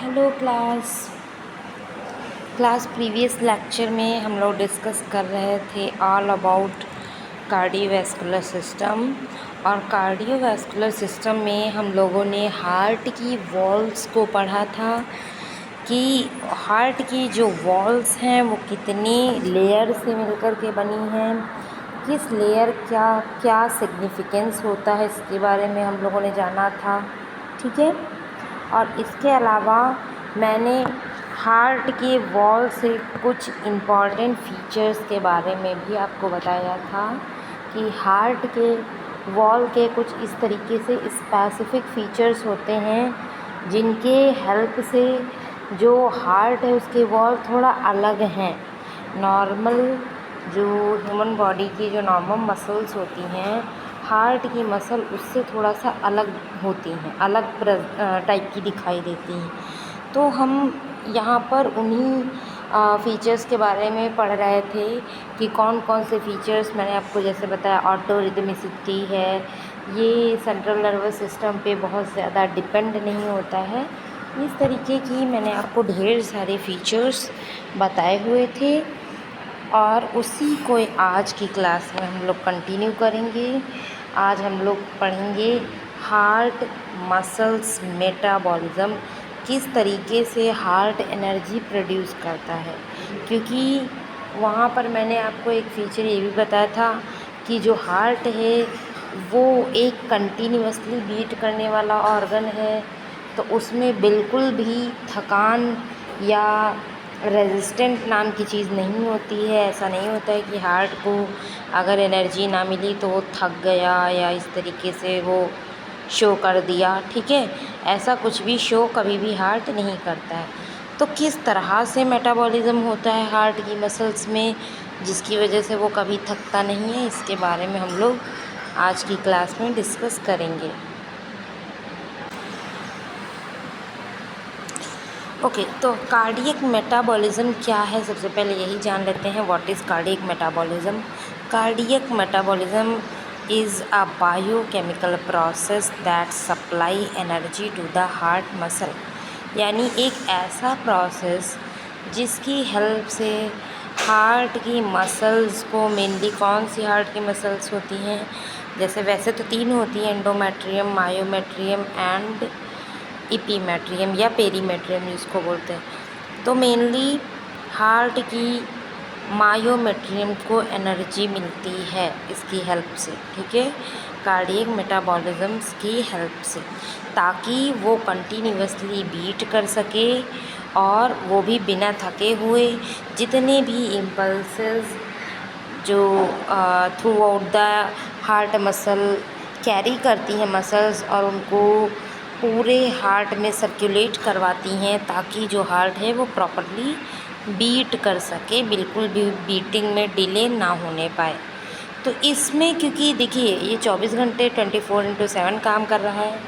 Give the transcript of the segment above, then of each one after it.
Hello class previous lecture में हम लोग डिस्कस कर रहे थे ऑल अबाउट कार्डियोवैस्कुलर सिस्टम। और कार्डियोवैस्कुलर सिस्टम में हम लोगों ने हार्ट की वॉल्स को पढ़ा था कि हार्ट की जो वॉल्स हैं वो कितनी लेयर से मिलकर के बनी हैं, किस लेयर क्या क्या सिग्निफिकेंस होता है, इसके बारे में हम लोगों ने जाना था। ठीक है। और इसके अलावा मैंने हार्ट के वॉल से कुछ इम्पॉर्टेंट फीचर्स के बारे में भी आपको बताया था कि हार्ट के वॉल के कुछ इस तरीके से स्पेसिफिक फीचर्स होते हैं जिनके हेल्प से जो हार्ट है उसके वॉल थोड़ा अलग हैं। नॉर्मल जो ह्यूमन बॉडी की जो नॉर्मल मसल्स होती हैं, हार्ट की मसल उससे थोड़ा सा अलग होती हैं, अलग टाइप की दिखाई देती हैं। तो हम यहाँ पर उन्हीं फ़ीचर्स के बारे में पढ़ रहे थे कि कौन कौन से फ़ीचर्स मैंने आपको जैसे बताया। ऑटो रिदमिसिटी है, ये सेंट्रल नर्वस सिस्टम पे बहुत ज़्यादा डिपेंड नहीं होता है। इस तरीके की मैंने आपको ढेर सारे फ़ीचर्स बताए हुए थे और उसी को आज की क्लास में हम लोग कंटिन्यू करेंगे। आज हम लोग पढ़ेंगे हार्ट मसल्स मेटाबॉलिज़्म, किस तरीके से हार्ट एनर्जी प्रोड्यूस करता है। क्योंकि वहाँ पर मैंने आपको एक फ़ीचर ये भी बताया था कि जो हार्ट है वो एक कंटिन्यूअसली बीट करने वाला ऑर्गन है, तो उसमें बिल्कुल भी थकान या रेजिस्टेंट नाम की चीज़ नहीं होती है। ऐसा नहीं होता है कि हार्ट को अगर एनर्जी ना मिली तो वो थक गया या इस तरीके से वो शो कर दिया। ठीक है, ऐसा कुछ भी शो कभी भी हार्ट नहीं करता है। तो किस तरह से मेटाबॉलिज़्म होता है हार्ट की मसल्स में जिसकी वजह से वो कभी थकता नहीं है, इसके बारे में हम लोग आज की क्लास में डिस्कस करेंगे। ओके, तो कार्डियक मेटाबॉलिज़्म क्या है, सबसे पहले यही जान लेते हैं। What is cardiac metabolism? Cardiac metabolism is a biochemical process that supply energy to the heart muscle. यानी एक ऐसा प्रोसेस जिसकी हेल्प से हार्ट की मसल्स को, मेनली कौन सी हार्ट की मसल्स होती हैं, जैसे वैसे तो 3 होती हैं, एंडोमेट्रियम, मायोमेट्रियम एंड इपीमेट्रियम या पेरीमेट्रियम जिसको बोलते हैं। तो मेनली हार्ट की मायोमेट्रियम को एनर्जी मिलती है इसकी हेल्प से। ठीक है, कार्डियक मेटाबॉलिज़म्स की हेल्प से, ताकि वो कंटिन्यूअसली बीट कर सके और वो भी बिना थके हुए। जितने भी इम्पल्सेस जो through out the heart muscle carry करती हैं मसल्स और उनको पूरे हार्ट में सर्कुलेट करवाती हैं, ताकि जो हार्ट है वो प्रॉपरली बीट कर सके, बिल्कुल भी बीटिंग में डिले ना होने पाए। तो इसमें क्योंकि देखिए ये 24 घंटे 24/7 काम कर रहा है,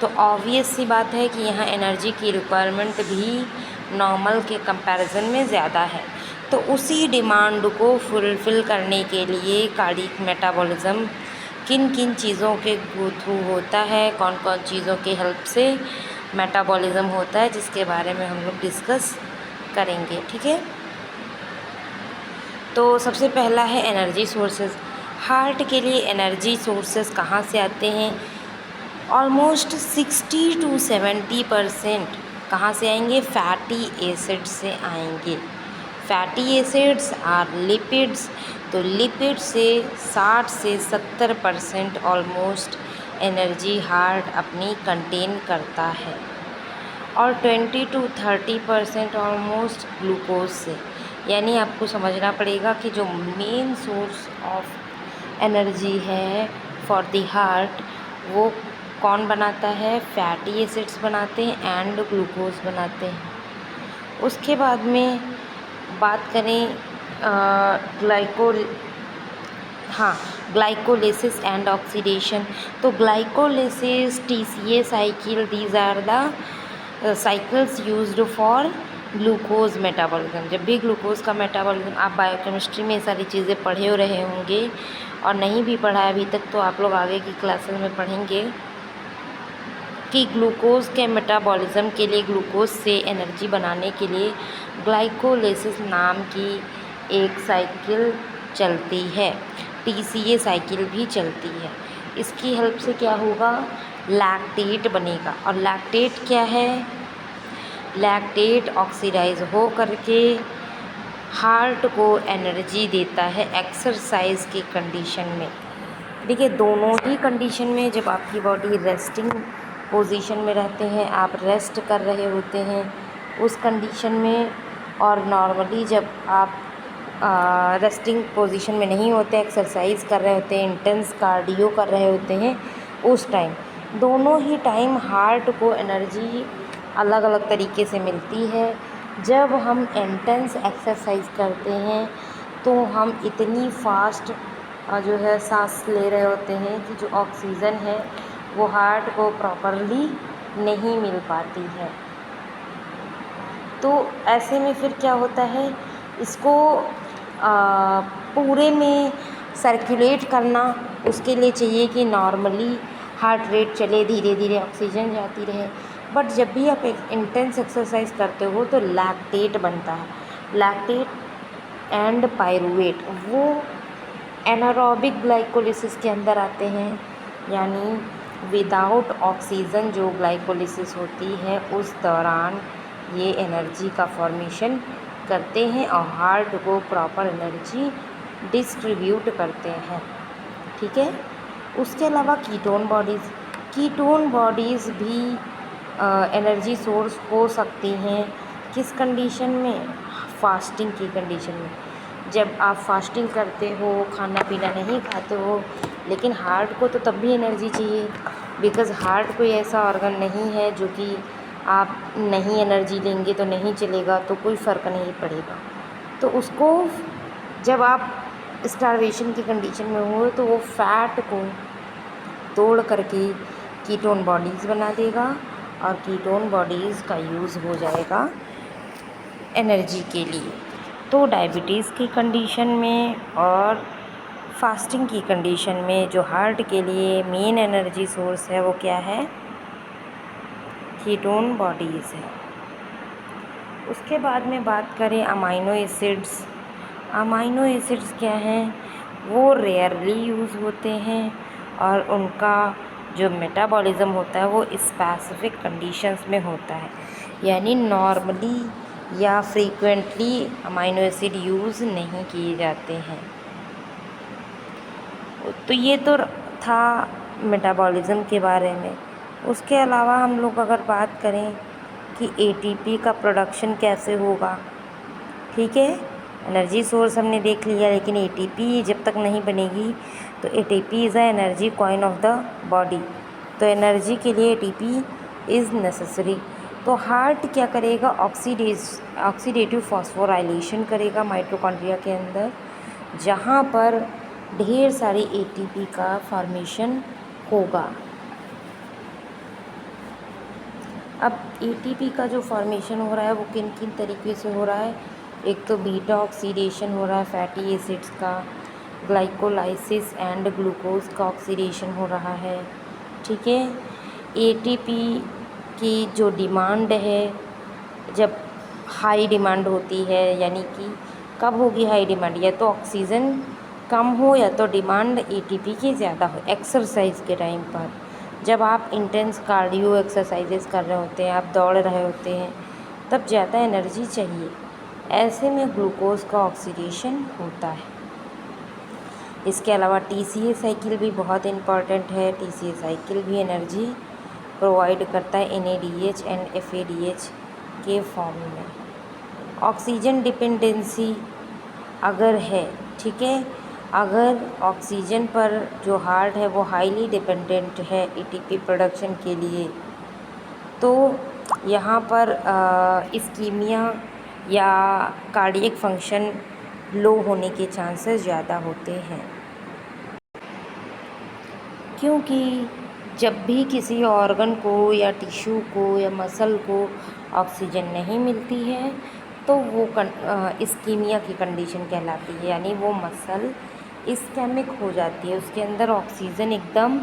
तो ऑब्वियस सी बात है कि यहाँ एनर्जी की रिक्वायरमेंट भी नॉर्मल के कंपैरिजन में ज़्यादा है। तो उसी डिमांड को फुलफ़िल करने के लिए कार्डियक मेटाबॉलिज़्म किन किन चीज़ों के थ्रू होता है, कौन कौन चीज़ों की हेल्प से मेटाबॉलिज़्म होता है, जिसके बारे में हम लोग डिस्कस करेंगे। ठीक है, तो सबसे पहला है एनर्जी सोर्सेज। हार्ट के लिए एनर्जी सोर्सेज कहाँ से आते हैं? ऑलमोस्ट 60 to 70% कहाँ से आएंगे? फैटी एसिड से आएंगे। फैटी एसिड्स आर लिपिड्स, तो लिपिड से 60 से 70% ऑलमोस्ट एनर्जी हार्ट अपनी कंटेन करता है, और 20 to 30% ऑलमोस्ट ग्लूकोज से। यानी आपको समझना पड़ेगा कि जो मेन सोर्स ऑफ एनर्जी है फॉर द हार्ट वो कौन बनाता है? फैटी एसिड्स बनाते हैं एंड ग्लूकोज बनाते हैं। उसके बाद में बात करें ग्लाइकोलिसिस एंड ऑक्सीडेशन। तो glycolysis, TCA cycle, these are the cycles used for glucose metabolism. जब भी ग्लूकोज का मेटाबॉलिज्म, आप बायोकेमिस्ट्री में ये सारी चीज़ें पढ़े हो रहे होंगे, और नहीं भी पढ़ा अभी तक तो आप लोग आगे की क्लासेस में पढ़ेंगे। कि ग्लूकोज के मेटाबॉलिज्म के लिए ग्लूकोज से एनर्जी बनाने के लिए ग्लाइकोलाइसिस नाम की एक साइकिल चलती है, टीसीए साइकिल भी चलती है। इसकी हेल्प से क्या होगा, लैक्टेट बनेगा। और लैक्टेट क्या है, लैक्टेट ऑक्सीडाइज हो करके हार्ट को एनर्जी देता है एक्सरसाइज की कंडीशन में। देखिए, दोनों ही कंडीशन में जब आपकी बॉडी रेस्टिंग पोजीशन में रहते हैं, आप रेस्ट कर रहे होते हैं उस कंडीशन में, और नॉर्मली जब आप रेस्टिंग पोजीशन में नहीं होते, एक्सरसाइज कर रहे होते हैं, इंटेंस कार्डियो कर रहे होते हैं, उस टाइम दोनों ही टाइम हार्ट को एनर्जी अलग अलग तरीके से मिलती है। जब हम इंटेंस एक्सरसाइज करते हैं तो हम इतनी फास्ट जो है सांस ले रहे होते हैं कि जो ऑक्सीजन है वो हार्ट को प्रॉपरली नहीं मिल पाती है। तो ऐसे में फिर क्या होता है, इसको पूरे में सर्कुलेट करना, उसके लिए चाहिए कि नॉर्मली हार्ट रेट चले, धीरे धीरे ऑक्सीजन जाती रहे। बट जब भी आप एक इंटेंस एक्सरसाइज करते हो तो लैक्टेट बनता है। लैक्टेट एंड पायरूवेट वो एनारोबिक ग्लाइकोलिसिस के अंदर आते हैं, यानी विदाउट ऑक्सीजन जो ग्लाइकोलिसिस होती है उस दौरान ये एनर्जी का फॉर्मेशन करते हैं और हार्ट को प्रॉपर एनर्जी डिस्ट्रीब्यूट करते हैं। ठीक है। उसके अलावा कीटोन बॉडीज़ भी एनर्जी सोर्स हो सकती हैं। किस कंडीशन में, फास्टिंग की कंडीशन में। जब आप फास्टिंग करते हो, खाना पीना नहीं खाते हो, लेकिन हार्ट को तो तब भी एनर्जी चाहिए, बिकॉज़ हार्ट कोई ऐसा ऑर्गन नहीं है जो कि आप नहीं एनर्जी लेंगे तो नहीं चलेगा, तो कोई फ़र्क नहीं पड़ेगा। तो उसको जब आप स्टारवेशन की कंडीशन में हो तो वो फैट को तोड़ करके कीटोन बॉडीज़ बना देगा और कीटोन बॉडीज़ का यूज़ हो जाएगा एनर्जी के लिए। तो डायबिटीज़ की कंडीशन में और फास्टिंग की कंडीशन में जो हार्ट के लिए मेन एनर्जी सोर्स है वो क्या है, कीटोन बॉडीज़ है। उसके बाद में बात करें अमाइनो एसिड्स। अमाइनो एसिड्स क्या हैं, वो रेयरली यूज़ होते हैं और उनका जो मेटाबॉलिज्म होता है वो स्पेसिफिक कंडीशंस में होता है, यानी नॉर्मली या फ्रीक्वेंटली अमाइनो एसिड यूज़ नहीं किए जाते हैं। तो ये तो था मेटाबॉलिज्म के बारे में। उसके अलावा हम लोग अगर बात करें कि एटीपी का प्रोडक्शन कैसे होगा, ठीक है, एनर्जी सोर्स हमने देख लिया, लेकिन एटीपी जब तक नहीं बनेगी तो ATP is a energy coin of the body. तो एनर्जी के लिए एटीपी इज़ नेसेसरी। तो हार्ट क्या करेगा, ऑक्सीडेटिव फॉस्फोराइलेशन करेगा माइटोकॉन्ड्रिया के अंदर, जहाँ पर ढेर सारी एटीपी का फॉर्मेशन होगा। अब एटीपी का जो फॉर्मेशन हो रहा है वो किन किन तरीके से हो रहा है, एक तो बीटा ऑक्सीडेशन हो रहा है फैटी एसिड्स का, ग्लाइकोलाइसिस एंड ग्लूकोज का ऑक्सीडेशन हो रहा है। ठीक है। एटीपी की जो डिमांड है, जब हाई डिमांड होती है, यानी कि कब होगी हाई डिमांड, या तो ऑक्सीजन कम हो या तो डिमांड एटीपी की ज़्यादा हो एक्सरसाइज के टाइम पर। जब आप इंटेंस कार्डियो एक्सरसाइजेस कर रहे होते हैं, आप दौड़ रहे होते हैं, तब ज़्यादा एनर्जी चाहिए, ऐसे में ग्लूकोज का ऑक्सीडेशन होता है। इसके अलावा टीसीए साइकिल भी बहुत इम्पॉर्टेंट है। टीसीए साइकिल भी एनर्जी प्रोवाइड करता है एनएडीएच एंड एफएडीएच के फॉर्म में। ऑक्सीजन डिपेंडेंसी अगर है, ठीक है, अगर ऑक्सीजन पर जो हार्ट है वो हाईली डिपेंडेंट है एटीपी प्रोडक्शन के लिए, तो यहाँ पर इस्कीमिया या कार्डियक फंक्शन लो होने के चांसेस ज़्यादा होते हैं, क्योंकि जब भी किसी ऑर्गन को या टिश्यू को या मसल को ऑक्सीजन नहीं मिलती है तो वो इस्कीमिया की कंडीशन कहलाती है, यानी वो मसल इस्केमिक हो जाती है, उसके अंदर ऑक्सीजन एकदम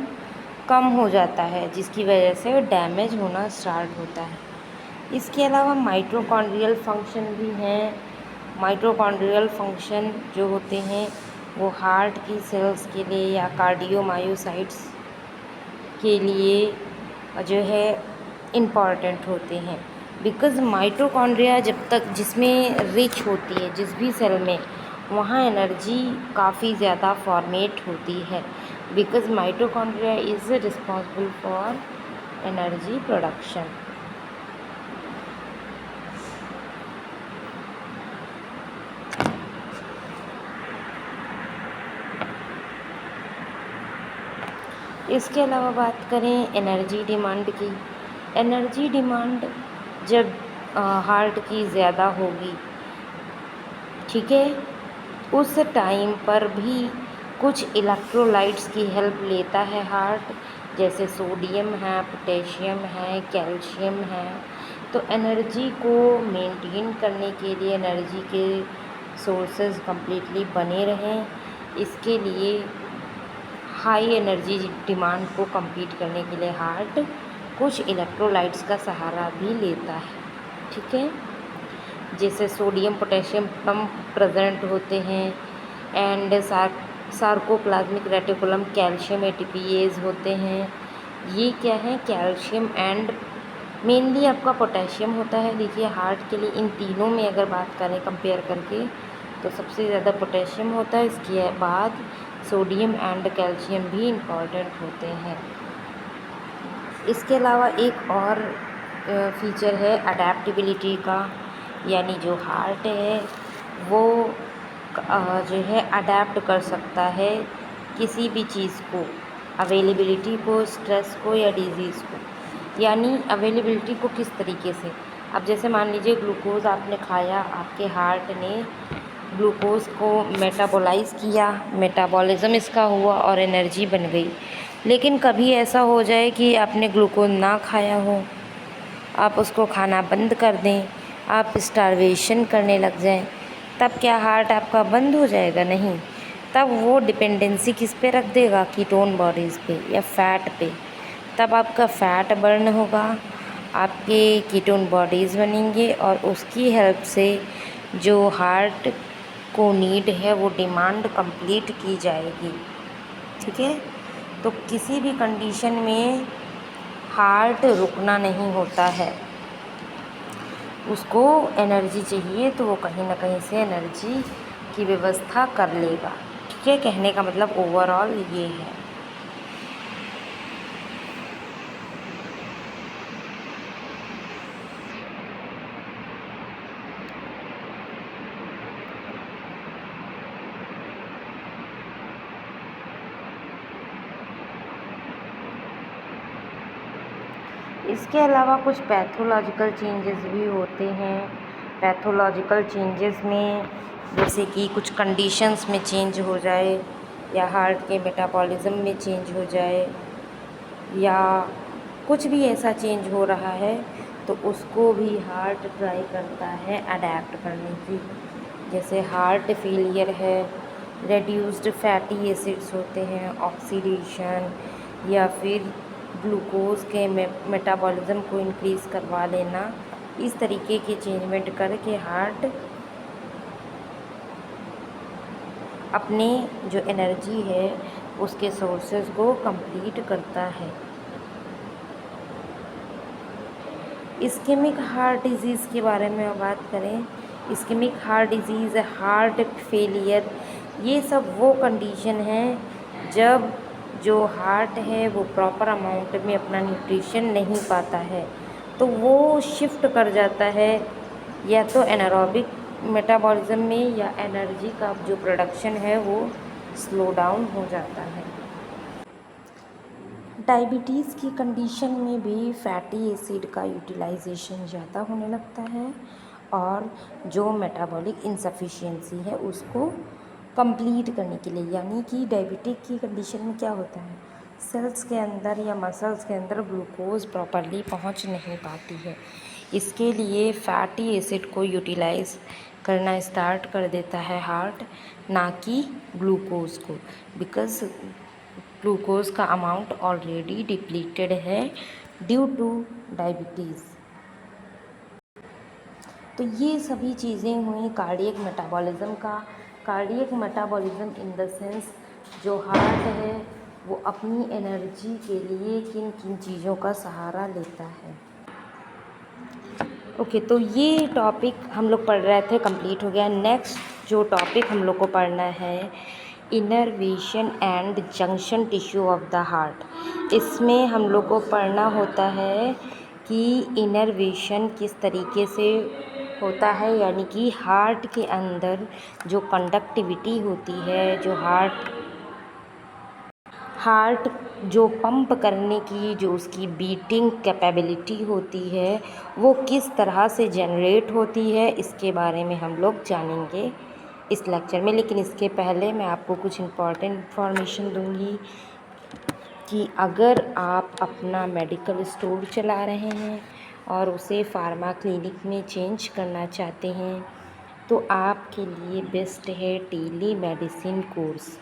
कम हो जाता है, जिसकी वजह से डैमेज होना स्टार्ट होता है। इसके अलावा माइटोकॉन्ड्रियल फंक्शन भी हैं। माइटोकॉन्ड्रियल फंक्शन जो होते हैं वो हार्ट की सेल्स के लिए या कार्डियोमायोसाइट्स के लिए जो है इम्पॉर्टेंट होते हैं। बिकॉज़ माइटोकॉन्ड्रिया जब तक जिसमें रिच होती है, जिस भी सेल में, वहाँ एनर्जी काफ़ी ज़्यादा फॉर्मेट होती है। Because mitochondria is responsible for energy production. इसके अलावा बात करें एनर्जी डिमांड की। एनर्जी डिमांड जब हार्ट की ज़्यादा होगी, ठीक है, उस टाइम पर भी कुछ इलेक्ट्रोलाइट्स की हेल्प लेता है हार्ट, जैसे सोडियम है, पोटेशियम है, कैल्शियम है। तो एनर्जी को मेंटेन करने के लिए, एनर्जी के सोर्सेज कंप्लीटली बने रहें, इसके लिए हाई एनर्जी डिमांड को compete करने के लिए हार्ट कुछ इलेक्ट्रोलाइट्स का सहारा भी लेता है, ठीक है। जैसे सोडियम पोटेशियम पंप प्रेजेंट होते हैं and sarcoplasmic reticulum calcium ATPase होते हैं। ये क्या है, कैल्शियम एंड मेनली आपका पोटेशियम होता है। देखिए हार्ट के लिए इन तीनों में अगर बात करें कंपेयर करके, तो सबसे ज़्यादा पोटेशियम होता है, इसके बाद सोडियम एंड कैल्शियम भी इम्पॉर्टेंट होते हैं। इसके अलावा एक और फीचर है अडेप्टिबिलिटी का, यानी जो हार्ट है वो जो है अडेप्ट कर सकता है किसी भी चीज़ को, अवेलेबिलिटी को, स्ट्रेस को या डिजीज़ को। यानी अवेलेबिलिटी को किस तरीके से, अब जैसे मान लीजिए ग्लूकोज़ आपने खाया, आपके हार्ट ने ग्लूकोज़ को मेटाबोलाइज़ किया, मेटाबॉलिज़्म इसका हुआ और एनर्जी बन गई। लेकिन कभी ऐसा हो जाए कि आपने ग्लूकोज़ ना खाया हो, आप उसको खाना बंद कर दें, आप स्टारवेशन करने लग जाएं, तब क्या हार्ट आपका बंद हो जाएगा? नहीं, तब वो डिपेंडेंसी किस पे रख देगा, कीटोन बॉडीज़ पे या फैट पे। तब आपका फ़ैट बर्न होगा, आपके कीटोन बॉडीज़ बनेंगे और उसकी हेल्प से जो हार्ट को नीड है वो डिमांड कंप्लीट की जाएगी, ठीक है। तो किसी भी कंडीशन में हार्ट रुकना नहीं होता है, उसको एनर्जी चाहिए तो वो कहीं ना कहीं से एनर्जी की व्यवस्था कर लेगा, ठीक है। कहने का मतलब ओवरऑल ये है। इसके अलावा कुछ पैथोलॉजिकल चेंजेस भी होते हैं। पैथोलॉजिकल चेंजेस में जैसे कि कुछ कंडीशंस में चेंज हो जाए, या हार्ट के मेटाबॉलिज्म में चेंज हो जाए, या कुछ भी ऐसा चेंज हो रहा है तो उसको भी हार्ट ट्राई करता है अडेप्ट करने की। जैसे हार्ट फेलियर है, रेड्यूस्ड फैटी एसिड्स होते हैं, ऑक्सीडेशन, या फिर ग्लूकोज के मेटाबॉलिज्म को इंक्रीज़ करवा लेना, इस तरीके के चेंजमेंट करके हार्ट अपने जो एनर्जी है उसके सोर्सेज को कंप्लीट करता है। इस्केमिक हार्ट डिजीज़ के बारे में बात करें, ischaemic heart disease, heart failure, ये सब वो कंडीशन है जब जो हार्ट है वो प्रॉपर अमाउंट में अपना न्यूट्रिशन नहीं पाता है, तो वो शिफ्ट कर जाता है या तो एनारोबिक मेटाबॉलिज्म में, या एनर्जी का जो प्रोडक्शन है वो स्लो डाउन हो जाता है। डायबिटीज़ की कंडीशन में भी फैटी एसिड का यूटिलाइजेशन ज़्यादा होने लगता है, और जो मेटाबॉलिक इनसफिशिएंसी है उसको कंप्लीट करने के लिए, यानी कि डायबिटिक की कंडीशन में क्या होता है, सेल्स के अंदर या मसल्स के अंदर ग्लूकोज़ प्रॉपरली पहुंच नहीं पाती है। इसके लिए फैटी एसिड को यूटिलाइज़ करना स्टार्ट कर देता है हार्ट, ना कि ग्लूकोज़ को। बिकॉज़ ग्लूकोज का अमाउंट ऑलरेडी डिप्लीटेड है ड्यू टू डायबिटीज़। तो ये सभी चीज़ें हुई कार्डियक मेटाबॉलिज्म का। Cardiac metabolism in the sense जो हार्ट है वो अपनी एनर्जी के लिए किन किन चीज़ों का सहारा लेता है। ओके, तो ये टॉपिक हम लोग पढ़ रहे थे, कंप्लीट हो गया। नेक्स्ट जो टॉपिक हम लोग को पढ़ना है innervation and junction tissue of the heart. इसमें हम लोग को पढ़ना होता है कि इनर्वेशन किस तरीके से होता है, यानी कि हार्ट के अंदर जो कंडक्टिविटी होती है, जो हार्ट जो पंप करने की जो उसकी बीटिंग कैपेबिलिटी होती है वो किस तरह से जनरेट होती है, इसके बारे में हम लोग जानेंगे इस लेक्चर में। लेकिन इसके पहले मैं आपको कुछ इम्पॉर्टेंट इन्फॉर्मेशन दूंगी कि अगर आप अपना मेडिकल स्टोर चला रहे हैं और उसे फार्मा क्लिनिक में चेंज करना चाहते हैं तो आपके लिए बेस्ट है टेली मेडिसिन कोर्स।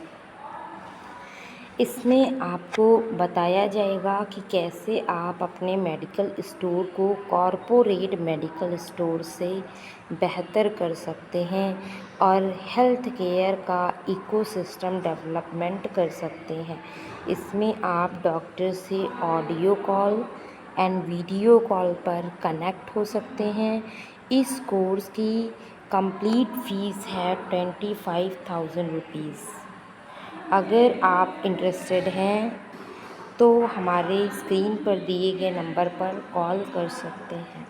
इसमें आपको बताया जाएगा कि कैसे आप अपने मेडिकल स्टोर को कॉरपोरेट मेडिकल स्टोर से बेहतर कर सकते हैं और हेल्थ केयर का इकोसिस्टम डेवलपमेंट कर सकते हैं। इसमें आप डॉक्टर से audio call and video call पर कनेक्ट हो सकते हैं। इस कोर्स की कंप्लीट फ़ीस है 25,000 रुपीज़। अगर आप इंटरेस्टेड हैं तो हमारे स्क्रीन पर दिए गए नंबर पर कॉल कर सकते हैं।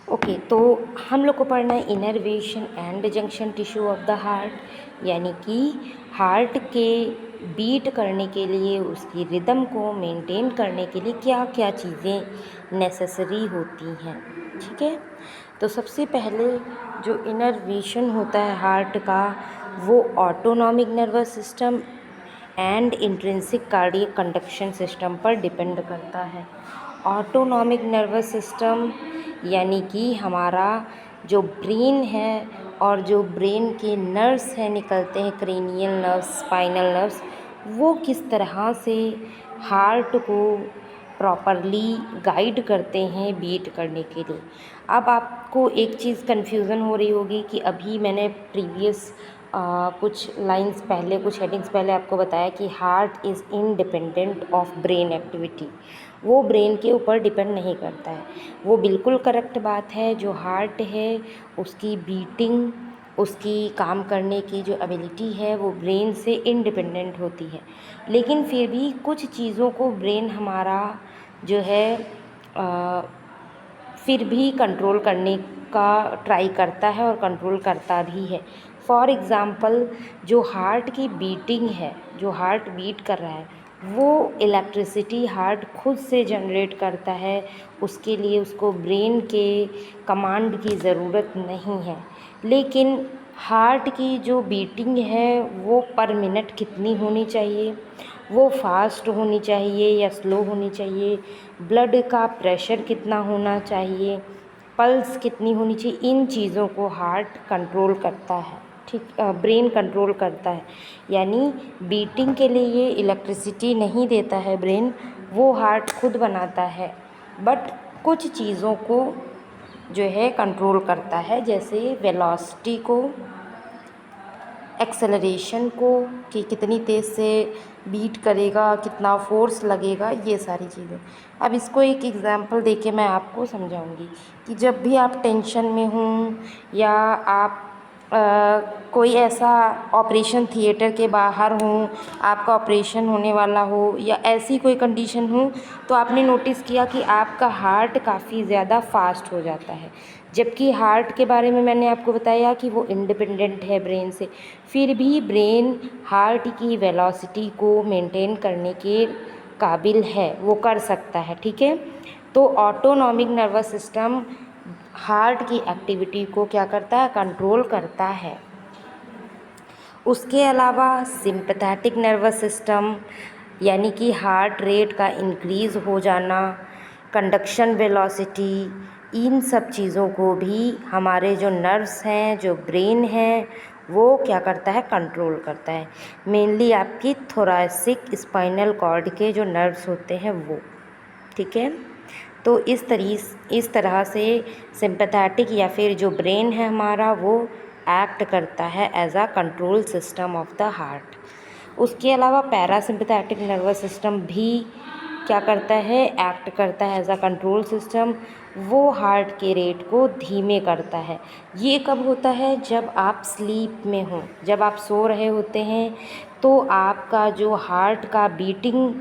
ओके, तो हम लोग को पढ़ना है innervation and junction tissue of the heart, यानी कि हार्ट के बीट करने के लिए, उसकी रिदम को मेंटेन करने के लिए क्या क्या चीज़ें नेसेसरी होती हैं। ठीक है, तो सबसे पहले जो इनर्वेशन होता है हार्ट का वो autonomic nervous system and intrinsic cardiac conduction system पर डिपेंड करता है। ऑटोनॉमिक नर्वस सिस्टम यानी कि हमारा जो ब्रेन है और जो ब्रेन के नर्व्स हैं निकलते हैं, क्रेनियल नर्व्स, स्पाइनल नर्व्स, वो किस तरह से हार्ट को प्रॉपरली गाइड करते हैं बीट करने के लिए। अब आपको एक चीज़ कन्फ्यूज़न हो रही होगी कि अभी मैंने प्रीवियस कुछ लाइंस पहले, कुछ हेडिंग्स पहले आपको बताया कि heart is independent of brain activity, वो ब्रेन के ऊपर डिपेंड नहीं करता है। वो बिल्कुल करेक्ट बात है। जो हार्ट है उसकी बीटिंग, उसकी काम करने की जो एबिलिटी है वो ब्रेन से इंडिपेंडेंट होती है, लेकिन फिर भी कुछ चीज़ों को ब्रेन हमारा जो है फिर भी कंट्रोल करने का ट्राई करता है और कंट्रोल करता भी है। फॉर एग्ज़ाम्पल जो हार्ट की बीटिंग है, जो हार्ट बीट कर रहा है, वो इलेक्ट्रिसिटी हार्ट खुद से जनरेट करता है। उसके लिए उसको ब्रेन के कमांड की ज़रूरत नहीं है। लेकिन हार्ट की जो बीटिंग है वो पर मिनट कितनी होनी चाहिए, वो फास्ट होनी चाहिए या स्लो होनी चाहिए, ब्लड का प्रेशर कितना होना चाहिए, पल्स कितनी होनी चाहिए, इन चीज़ों को हार्ट कंट्रोल करता है। ठीक, ब्रेन कंट्रोल करता है। यानी बीटिंग के लिए इलेक्ट्रिसिटी नहीं देता है ब्रेन, वो हार्ट खुद बनाता है, बट कुछ चीज़ों को जो है कंट्रोल करता है, जैसे वेलोसिटी को, एक्सेलरेशन को, कि कितनी तेज़ से बीट करेगा, कितना फोर्स लगेगा, ये सारी चीज़ें। अब इसको एक एग्ज़ाम्पल देके मैं आपको समझाऊंगी कि जब भी आप टेंशन में हों या आप कोई ऐसा ऑपरेशन थिएटर के बाहर हों, आपका ऑपरेशन होने वाला हो या ऐसी कोई कंडीशन हो, तो आपने नोटिस किया कि आपका हार्ट काफ़ी ज़्यादा फास्ट हो जाता है। जबकि हार्ट के बारे में मैंने आपको बताया कि वो इंडिपेंडेंट है ब्रेन से, फिर भी ब्रेन हार्ट की वेलोसिटी को मेंटेन करने के काबिल है, वो कर सकता है। ठीक है, तो ऑटोनॉमिक नर्वस सिस्टम हार्ट की एक्टिविटी को क्या करता है, कंट्रोल करता है। उसके अलावा सिंपैथेटिक नर्वस सिस्टम यानी कि हार्ट रेट का इंक्रीज़ हो जाना, कंडक्शन वेलोसिटी, इन सब चीज़ों को भी हमारे जो नर्व्स हैं, जो ब्रेन है, वो क्या करता है, कंट्रोल करता है। मेनली आपकी थोरैसिक स्पाइनल कॉर्ड के जो नर्व्स होते हैं वो, ठीक है। तो इस तरह से सिंपैथेटिक या फिर जो ब्रेन है हमारा वो एक्ट करता है as a control system of the heart. उसके अलावा पैरासिम्पैथेटिक नर्वस सिस्टम भी क्या करता है, एक्ट करता है एज अ कंट्रोल सिस्टम। वो हार्ट के रेट को धीमे करता है। ये कब होता है, जब आप स्लीप में हो, जब आप सो रहे होते हैं तो आपका जो हार्ट का बीटिंग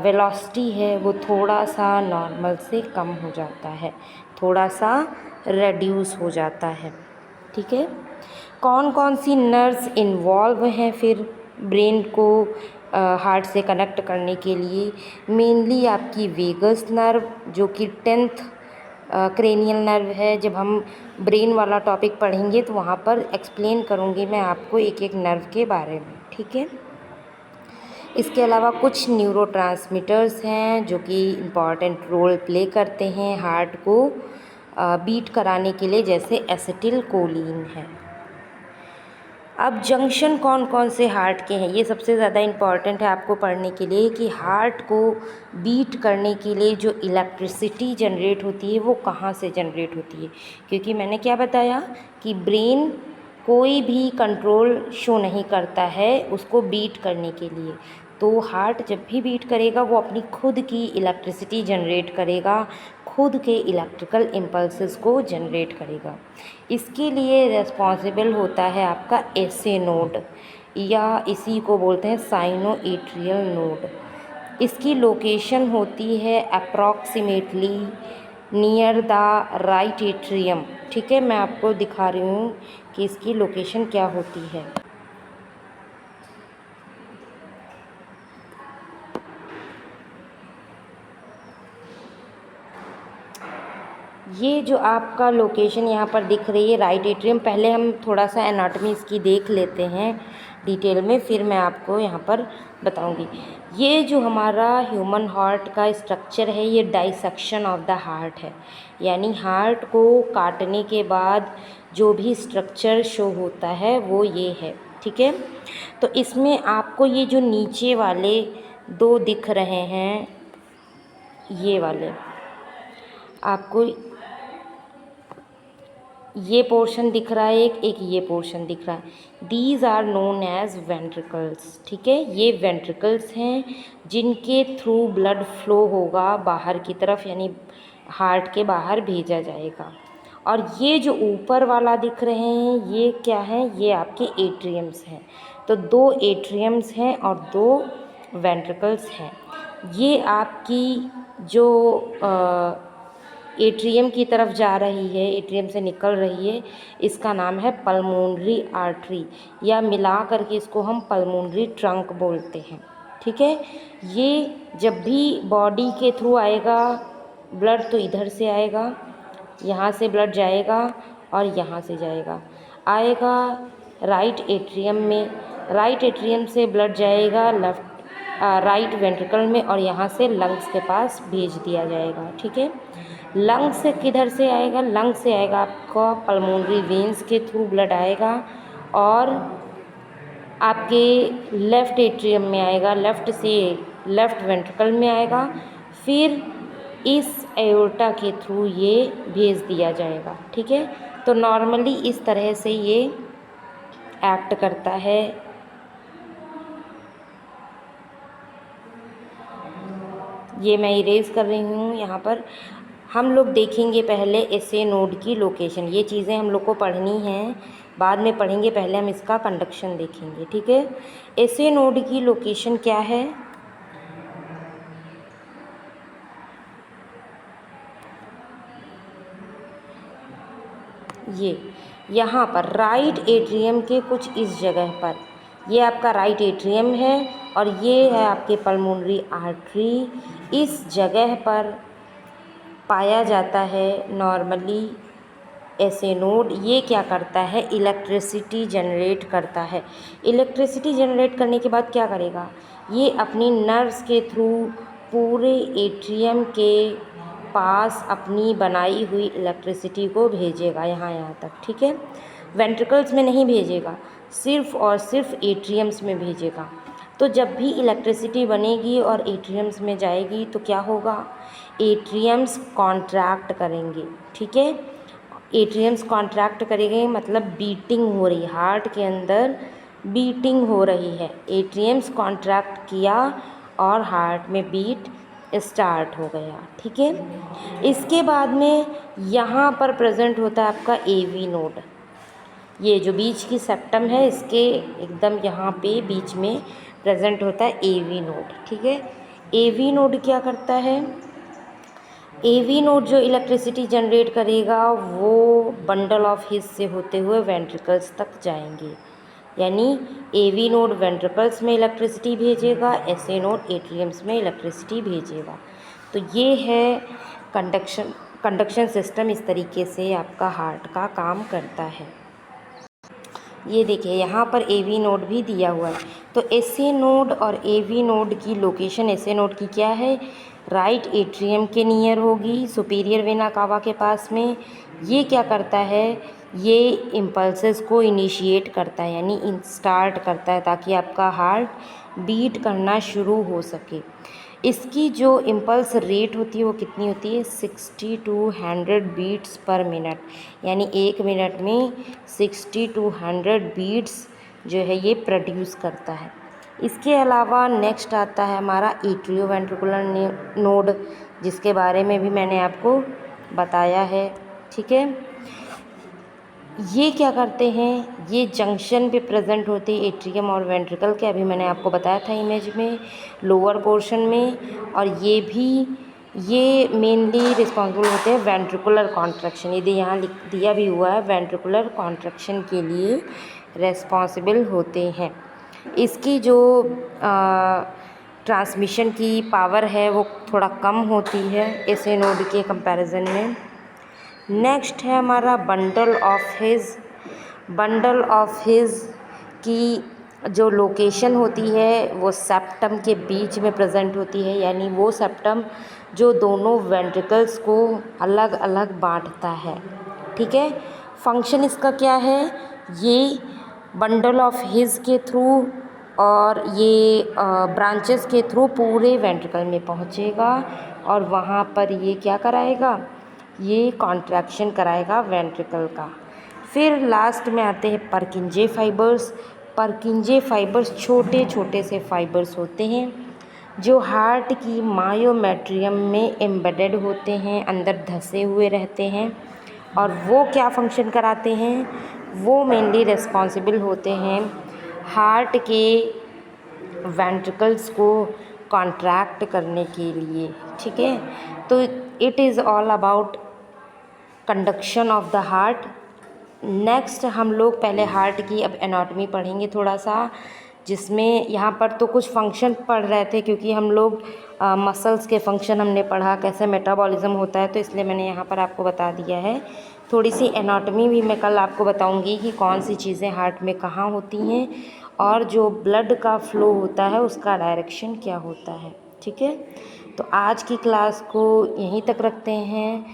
वेलोसिटी है वो थोड़ा सा नॉर्मल से कम हो जाता है, थोड़ा सा रेड्यूस हो जाता है, ठीक है। कौन कौन सी नर्व्स इन्वॉल्व हैं फिर ब्रेन को हार्ट से कनेक्ट करने के लिए? मेनली आपकी वेगस नर्व जो कि 10th क्रेनियल नर्व है। जब हम ब्रेन वाला टॉपिक पढ़ेंगे तो वहाँ पर एक्सप्लेन करूँगी मैं आपको एक एक नर्व के बारे में, ठीक है। इसके अलावा कुछ न्यूरोट्रांसमीटर्स हैं जो कि इम्पॉर्टेंट रोल प्ले करते हैं हार्ट को बीट कराने के लिए, जैसे एसिटिल कोलिन है। अब जंक्शन कौन कौन से हार्ट के हैं, ये सबसे ज़्यादा इम्पॉर्टेंट है आपको पढ़ने के लिए कि हार्ट को बीट करने के लिए जो इलेक्ट्रिसिटी जनरेट होती है वो कहाँ से जनरेट होती है। क्योंकि मैंने क्या बताया कि ब्रेन कोई भी कंट्रोल शो नहीं करता है उसको बीट करने के लिए। तो हार्ट जब भी बीट करेगा वो अपनी खुद की इलेक्ट्रिसिटी जनरेट करेगा, खुद के इलेक्ट्रिकल इम्पल्सेस को जनरेट करेगा। इसके लिए रिस्पॉन्सिबल होता है आपका एसे नोड, या इसी को बोलते हैं साइनो एट्रियल नोड। इसकी लोकेशन होती है approximately near the right atrium, ठीक है। मैं आपको दिखा रही हूँ कि इसकी लोकेशन क्या होती है। ये जो आपका लोकेशन यहाँ पर दिख रही है राइट एट्रियम, पहले हम थोड़ा सा एनाटॉमी इसकी देख लेते हैं डिटेल में, फिर मैं आपको यहाँ पर बताऊँगी। ये जो हमारा ह्यूमन हार्ट का स्ट्रक्चर है ये डाइसेक्शन ऑफ द हार्ट है, यानी हार्ट को काटने के बाद जो भी स्ट्रक्चर शो होता है वो ये है, ठीक है। तो इसमें आपको ये जो नीचे वाले दो दिख रहे हैं, ये वाले आपको ये पोर्शन दिख रहा है, एक ये पोर्शन दिख रहा है। These are known as ventricles, ठीक है। ये वेंट्रिकल्स हैं जिनके थ्रू ब्लड फ्लो होगा बाहर की तरफ, यानी हार्ट के बाहर भेजा जाएगा। और ये जो ऊपर वाला दिख रहे हैं ये क्या है, ये आपके एट्रियम्स हैं। तो दो एट्रियम्स हैं और दो वेंट्रिकल्स हैं। ये आपकी जो एट्रियम की तरफ जा रही है, एट्रियम से निकल रही है, इसका नाम है पल्मोनरी आर्टरी, या मिला करके इसको हम पल्मोनरी ट्रंक बोलते हैं, ठीक है। ये जब भी बॉडी के थ्रू आएगा ब्लड तो इधर से आएगा, यहाँ से ब्लड जाएगा और यहाँ से जाएगा, आएगा राइट एट्रियम में, राइट एट्रियम से ब्लड जाएगा राइट वेंट्रिकल में और यहाँ से लंग्स के पास भेज दिया जाएगा, ठीक है। लंग्स से किधर से आएगा, लंग्स से आएगा आपका पल्मोनरी वेंस के थ्रू ब्लड आएगा और आपके लेफ़्ट एट्रियम में आएगा, लेफ़्ट से लेफ़्ट वेंट्रिकल में आएगा, फिर इस एओर्टा के थ्रू ये भेज दिया जाएगा, ठीक है। तो नॉर्मली इस तरह से ये एक्ट करता है। ये मैं इरेज कर रही हूँ यहाँ पर। हम लोग देखेंगे पहले एसे नोड की लोकेशन, ये चीज़ें हम लोग को पढ़नी हैं, बाद में पढ़ेंगे, पहले हम इसका कंडक्शन देखेंगे, ठीक है। एसे नोड की लोकेशन क्या है, ये यहाँ पर राइट एट्रियम के कुछ इस जगह पर, ये आपका राइट एट्रियम है और ये है आपके पल्मोनरी आर्टरी। इस जगह पर पाया जाता है नॉर्मली एसे नोड। ये क्या करता है, इलेक्ट्रिसिटी जनरेट करता है। इलेक्ट्रिसिटी जनरेट करने के बाद क्या करेगा, ये अपनी नर्व्स के थ्रू पूरे एट्रियम के पास अपनी बनाई हुई इलेक्ट्रिसिटी को भेजेगा यहाँ तक, ठीक है। वेंट्रिकल्स में नहीं भेजेगा, सिर्फ और सिर्फ एट्रियम्स में भेजेगा। तो जब भी इलेक्ट्रिसिटी बनेगी और एट्रियम्स में जाएगी तो क्या होगा, एट्रियम्स कॉन्ट्रैक्ट करेंगे, ठीक है। एट्रियम्स कॉन्ट्रैक्ट करेंगे मतलब बीटिंग हो रही, हार्ट के अंदर बीटिंग हो रही है। एट्रियम्स कॉन्ट्रैक्ट किया और हार्ट में बीट स्टार्ट हो गया, ठीक है। इसके बाद में यहाँ पर प्रेजेंट होता है आपका एवी नोड। ये जो बीच की सेप्टम है इसके एकदम यहाँ पे बीच में प्रेजेंट होता है एवी नोड, ठीक है। एवी नोड क्या करता है, एवी नोड जो इलेक्ट्रिसिटी जनरेट करेगा वो बंडल ऑफ हिस से होते हुए वेंट्रिकल्स तक जाएंगे। यानी एवी नोड वेंट्रिकल्स में इलेक्ट्रिसिटी भेजेगा, एसए नोड एट्रियम्स में इलेक्ट्रिसिटी भेजेगा। तो ये है कंडक्शन सिस्टम, इस तरीके से आपका हार्ट का काम करता है। ये देखिए यहाँ पर एवी नोड भी दिया हुआ है। तो एसए नोड और एवी नोड की लोकेशन, एसए नोड की क्या है, राइट एट्रियम के नियर होगी, सुपीरियर वेना कावा के पास में। ये क्या करता है, ये इम्पल्सेस को इनिशिएट करता है, यानी स्टार्ट करता है ताकि आपका हार्ट बीट करना शुरू हो सके। इसकी जो इम्पल्स रेट होती है वो कितनी होती है, 60 to 100 बीट्स पर मिनट, यानी 1 मिनट में 60 to 100 बीट्स जो है ये प्रोड्यूस करता है। इसके अलावा नेक्स्ट आता है हमारा एट्रियोवेंट्रिकुलर नोड, जिसके बारे में भी मैंने आपको बताया है, ठीक है। ये क्या करते हैं, ये जंक्शन पे प्रेजेंट होते हैं एट्रियम और वेंट्रिकल के, अभी मैंने आपको बताया था इमेज में लोअर पोर्शन में। और ये मेनली रिस्पॉन्सिबल होते हैं वेंट्रिकुलर कॉन्ट्रैक्शन, यदि यहाँ दिया भी हुआ है वेंट्रिकुलर कॉन्ट्रैक्शन के लिए रिस्पॉन्सिबल होते हैं। इसकी जो ट्रांसमिशन की पावर है वो थोड़ा कम होती है एसए नोड के कंपैरिजन में। नेक्स्ट है हमारा bundle of his. Bundle of his की जो लोकेशन होती है वो सेप्टम के बीच में प्रेजेंट होती है, यानी वो सेप्टम जो दोनों वेंट्रिकल्स को अलग अलग बांटता है, ठीक है। फंक्शन इसका क्या है, ये बंडल ऑफ हिज के थ्रू और ये ब्रांचेस के थ्रू पूरे वेंट्रिकल में पहुंचेगा और वहाँ पर ये क्या कराएगा, ये कॉन्ट्रैक्शन कराएगा वेंट्रिकल का। फिर लास्ट में आते हैं परकिंजे फाइबर्स। परकिंजे फाइबर्स छोटे छोटे से फाइबर्स होते हैं जो हार्ट की मायोमेट्रियम में एम्बेडेड होते हैं, अंदर धंसे हुए रहते हैं। और वो क्या फंक्शन कराते हैं, वो मेनली रिस्पॉन्सिबल होते हैं हार्ट के वेंट्रिकल्स को कॉन्ट्रैक्ट करने के लिए, ठीक है। तो it is all about conduction of the heart. Next हम लोग पहले हार्ट की अब एनाटॉमी पढ़ेंगे थोड़ा सा, जिसमें यहाँ पर तो कुछ फंक्शन पढ़ रहे थे क्योंकि हम लोग मसल्स के फंक्शन हमने पढ़ा, कैसे मेटाबॉलिज्म होता है, तो इसलिए मैंने यहाँ पर आपको बता दिया है। थोड़ी सी एनाटॉमी भी मैं कल आपको बताऊँगी कि कौन सी चीज़ें हार्ट में कहाँ होती हैं और जो ब्लड का फ्लो होता है उसका डायरेक्शन क्या होता है, ठीक है। तो आज की क्लास को यहीं तक रखते हैं।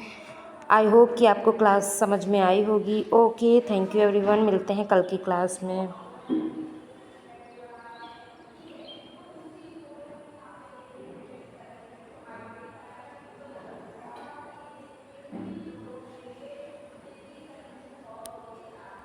आई होप कि आपको क्लास समझ में आई होगी। ओके, थैंक यू एवरीवन, मिलते हैं कल की क्लास में।